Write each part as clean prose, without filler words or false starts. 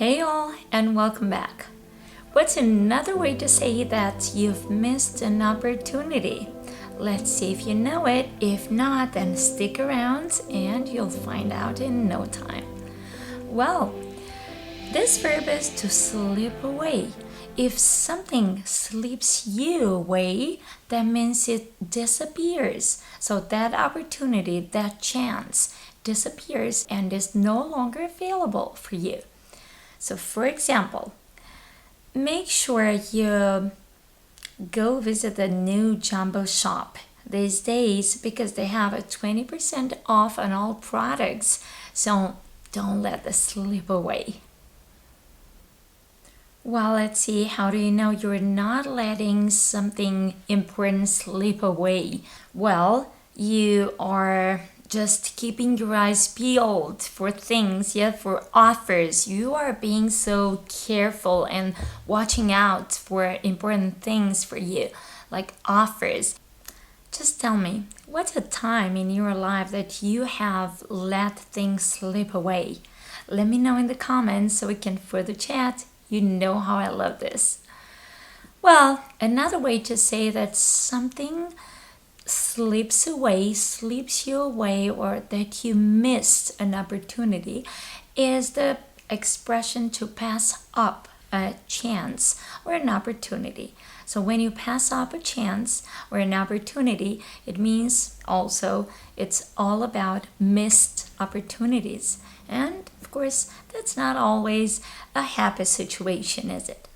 Hey all, and welcome back. What's another way to say that you've missed an opportunity? Let's see if you know it. If not, then stick around and you'll find out in no time. Well, this verb is to slip away. If something slips you away, that means it disappears. So that opportunity, that chance disappears and is no longer available for you. So for example, make sure you go visit the new Jumbo shop these days because they have a 20% off on all products. So don't let this slip away. Well, let's see, how do you know you're not letting something important slip away? Well, you are just keeping your eyes peeled for things, for offers. You are being so careful and watching out for important things for you, like offers. Just tell me, what's a time in your life that you have let things slip away? Let me know in the comments so we can further chat. You know how I love this. Well, another way to say that something slips you away, or that you missed an opportunity is the expression to pass up a chance or an opportunity. So when you pass up a chance or an opportunity, it means also it's all about missed opportunities. And of course, that's not always a happy situation, is it?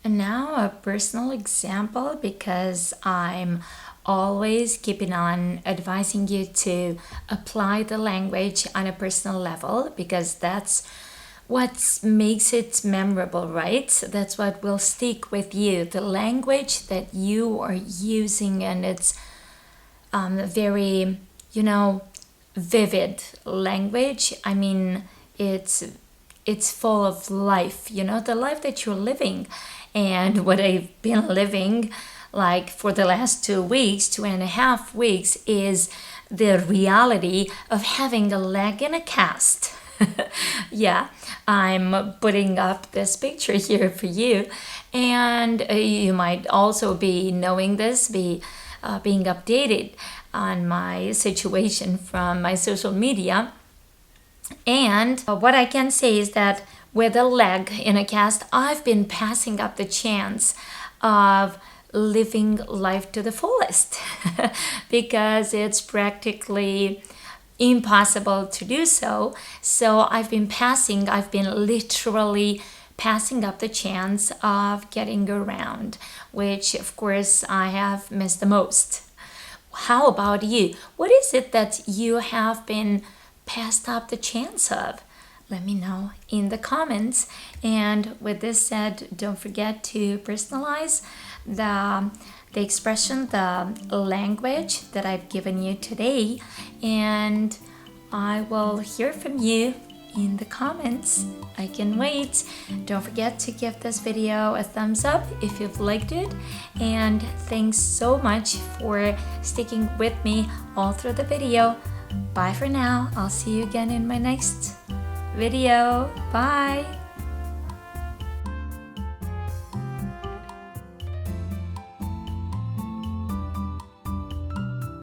And now a personal example, because I'm always keeping on advising you to apply the language on a personal level, because that's what makes it memorable, right? That's what will stick with you, the language that you are using, and it's very, vivid language. I mean, it's full of life, the life that you're living. And what I've been living like for the last 2.5 weeks, is the reality of having a leg in a cast. Yeah, I'm putting up this picture here for you, and you might also be knowing this, being updated on my situation from my social media. And what I can say is that with a leg in a cast, I've been passing up the chance of living life to the fullest because it's practically impossible to do so. So I've been literally passing up the chance of getting around, which of course I have missed the most. How about you? What is it that you have been passed up the chance of? Let me know in the comments. And with this said, don't forget to personalize the expression, the language that I've given you today, and I will hear from you in the comments. I can wait. Don't forget to give this video a thumbs up if you've liked it, and thanks so much for sticking with me all through the video. Bye for now. I'll see you again in my next video. Bye.